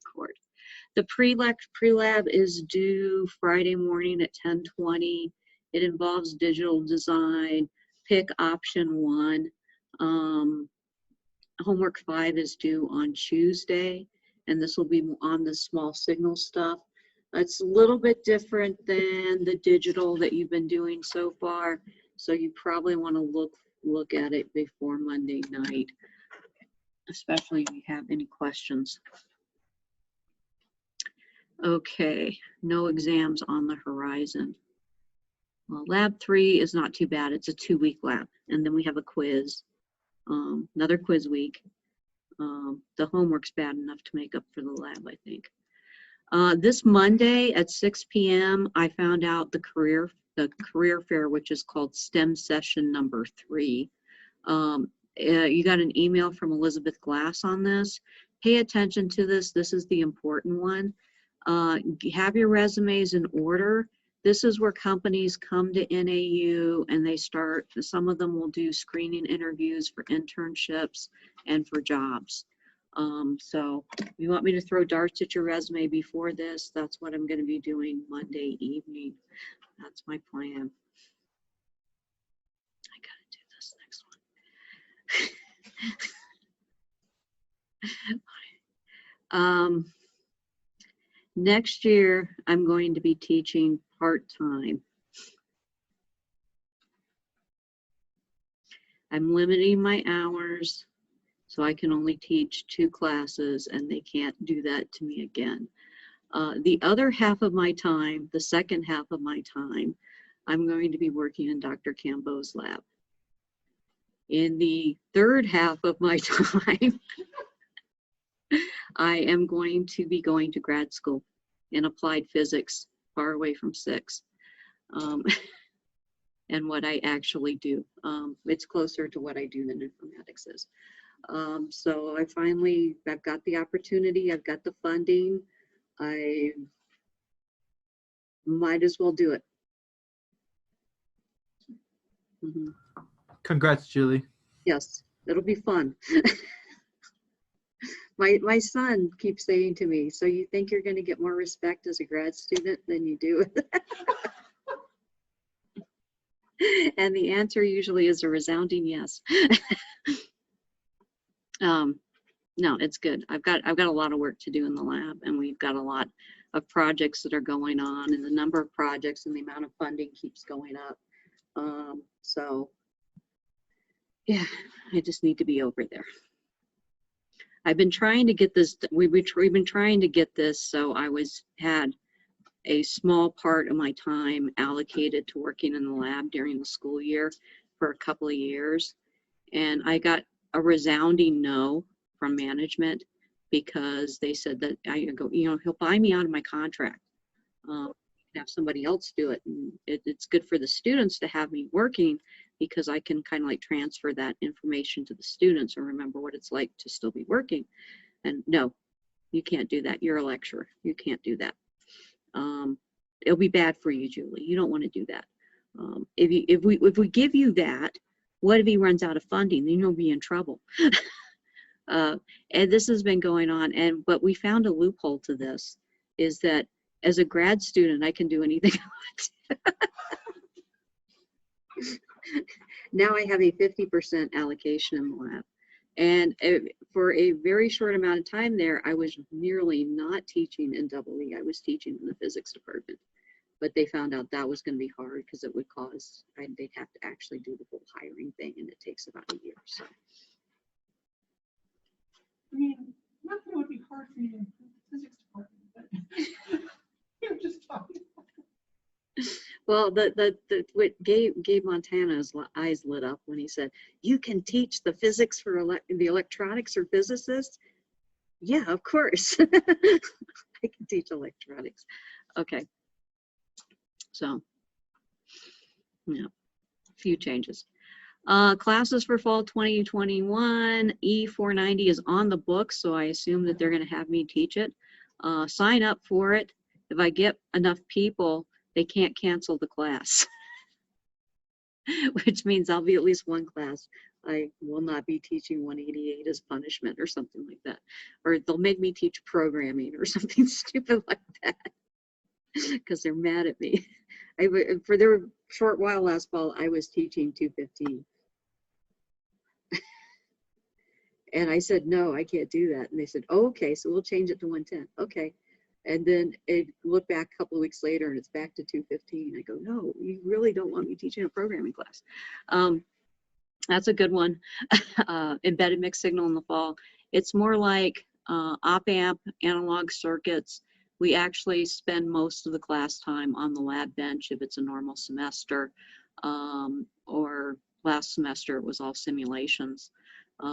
record. The pre-lab is due Friday morning at 10:20. It involves digital design. Pick option 1. Homework 5 is due on Tuesday, and this will be on the small signal stuff. It's a little bit different than the digital that you've been doing so far, so you probably want to look at it before Monday night, especially if you have any questions. Okay, no exams on the horizon. Well, lab 3 is not too bad. It's a 2-week lab, and then we have a quiz, another quiz week. The homework's bad enough to make up for the lab, I think. This Monday at 6 p.m., I found out the career fair, which is called STEM session number 3. You got an email from Elizabeth Glass on this. Pay attention to this. This is the important one. Have your resumes in order. This is where companies come to NAU and they start, some of them will do screening interviews for internships and for jobs. So if you want me to throw darts at your resume before this, that's what I'm going to be doing Monday evening. That's my plan. I got to do this next one. Next year, I'm going to be teaching part-time. I'm limiting my hours, so I can only teach 2 classes, and they can't do that to me again. The other half of my time, the second half of my time, I'm going to be working in Dr. Cambo's lab. In the third half of my time, I am going to be going to grad school in applied physics, far away from 6, and what I actually do. It's closer to what I do than informatics is. So I've got the opportunity, I've got the funding, I might as well do it. Congrats, Julie. Yes, it'll be fun. My son keeps saying to me, so you think you're going to get more respect as a grad student than you do? And the answer usually is a resounding yes. No, it's good. I've got a lot of work to do in the lab, and we've got a lot of projects that are going on, and the number of projects and the amount of funding keeps going up. So yeah, I just need to be over there. I've been trying to get this, we've been trying to get this, so I had a small part of my time allocated to working in the lab during the school year for a couple of years. And I got a resounding no from management because they said that he'll buy me out of my contract. Have somebody else do it. And it's good for the students to have me working because I can kind of like transfer that information to the students and remember what it's like to still be working. And no, you can't do that. You're a lecturer. You can't do that. It'll be bad for you, Julie. You don't want to do that. If we give you that, what if he runs out of funding? Then you'll be in trouble. And this has been going on. But we found a loophole to this, is that as a grad student, I can do anything I want. Now I have a 50% allocation in the lab. And for a very short amount of time there, I was nearly not teaching in EE. I was teaching in the physics department. But they found out that was going to be hard because it would cause, they'd have to actually do the whole hiring thing, and it takes about a year. So. I mean, not that it would be hard for you in the physics department, but you're just talking. Well, what Gabe Montana's eyes lit up when he said, "You can teach the physics for the electronics or physicists." Yeah, of course. I can teach electronics. Okay. So, yeah, a few changes. Classes for fall 2021, EE380 is on the books, so I assume that they're going to have me teach it. Sign up for it. If I get enough people, they can't cancel the class, which means I'll be at least one class I will not be teaching 188 as punishment or something like that. Or they'll make me teach programming or something stupid like that because they're mad at me. For their short while last fall, I was teaching 215. And I said, no, I can't do that. And they said, oh, okay, so we'll change it to 110. Okay. And then it looked back a couple of weeks later and it's back to 215. I go, no, you really don't want me teaching a programming class. That's a good one. Embedded mixed signal in the fall. It's more like op-amp, analog circuits. We actually spend most of the class time on the lab bench if it's a normal semester, or last semester it was all simulations,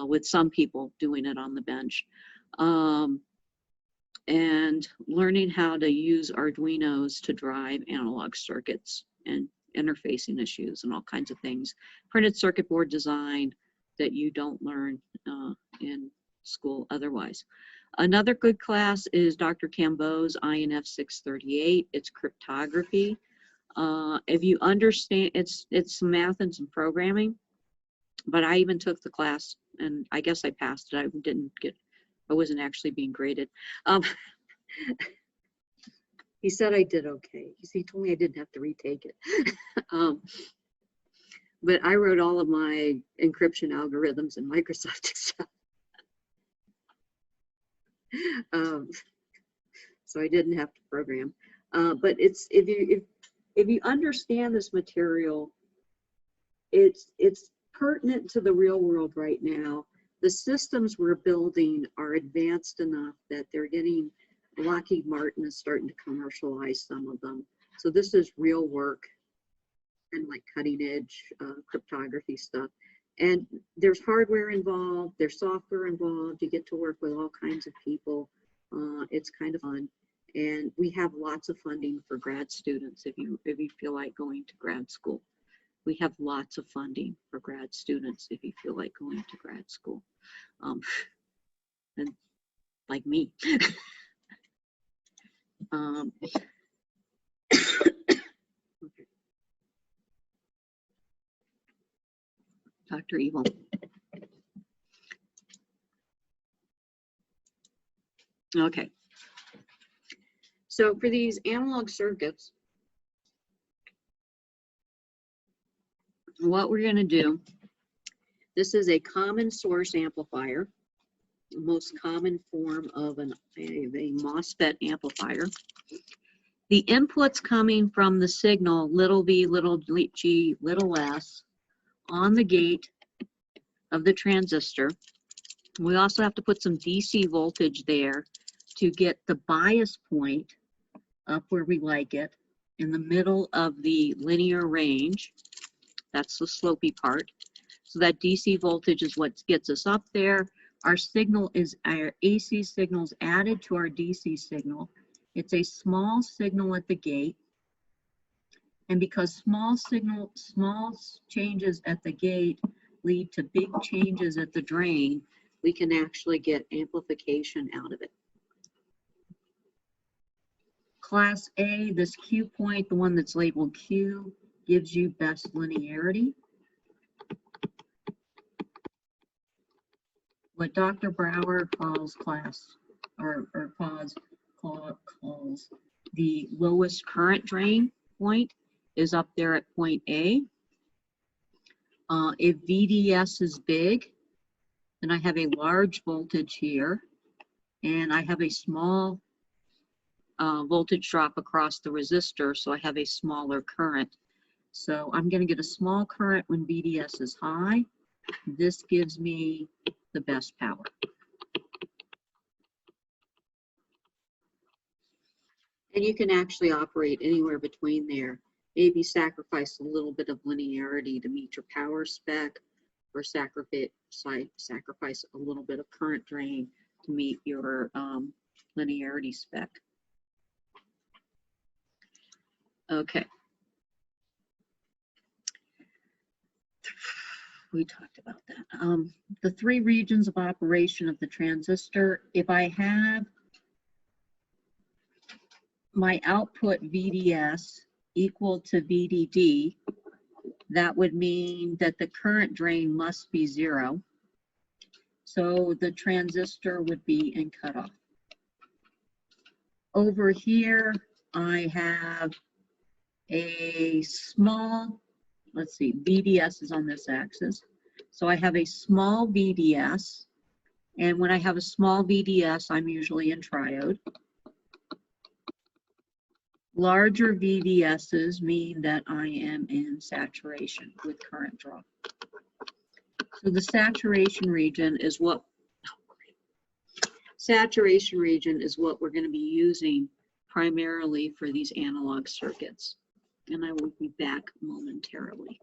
with some people doing it on the bench. And learning how to use Arduinos to drive analog circuits and interfacing issues and all kinds of things. Printed circuit board design that you don't learn in school otherwise. Another good class is Dr. Cambo's INF 638. It's cryptography. If you understand, it's math and some programming, but I even took the class and I guess I passed it. I wasn't actually being graded. He said I did okay. He told me I didn't have to retake it. But I wrote all of my encryption algorithms in Microsoft Excel. So I didn't have to program. But it's if you understand this material, it's pertinent to the real world right now. The systems we're building are advanced enough that they're getting, Lockheed Martin is starting to commercialize some of them. So this is real work and like cutting edge cryptography stuff. And there's hardware involved, there's software involved, you get to work with all kinds of people. It's kind of fun. And we have lots of funding for grad students if you feel like going to grad school. We have lots of funding for grad students if you feel like going to grad school. And like me. Okay. Dr. Evil. Okay. So for these analog circuits, what we're going to do, this is a common source amplifier, the most common form of a MOSFET amplifier. The inputs coming from the signal, little v, little g, little s, on the gate of the transistor. We also have to put some DC voltage there to get the bias point up where we like it, in the middle of the linear range. That's the slopey part. So that DC voltage is what gets us up there. Our signal is, our AC signal is added to our DC signal. It's a small signal at the gate. And because small changes at the gate lead to big changes at the drain, we can actually get amplification out of it. Class A, this Q point, the one that's labeled Q, gives you best linearity. What Dr. Brower calls calls the lowest current drain point is up there at point A. If VDS is big, then I have a large voltage here, and I have a small voltage drop across the resistor, so I have a smaller current. So I'm going to get a small current when VDS is high. This gives me the best power. And you can actually operate anywhere between there. Maybe sacrifice a little bit of linearity to meet your power spec, or sacrifice a little bit of current drain to meet your linearity spec. Okay. We talked about that. The three regions of operation of the transistor, if I have my output VDS equal to VDD, that would mean that the current drain must be 0. So the transistor would be in cutoff. Over here, I have a small, let's see, VDS is on this axis. So I have a small VDS, and when I have a small VDS, I'm usually in triode. Larger VDSs mean that I am in saturation with current draw. So the saturation region is what we're going to be using primarily for these analog circuits. And I will be back momentarily.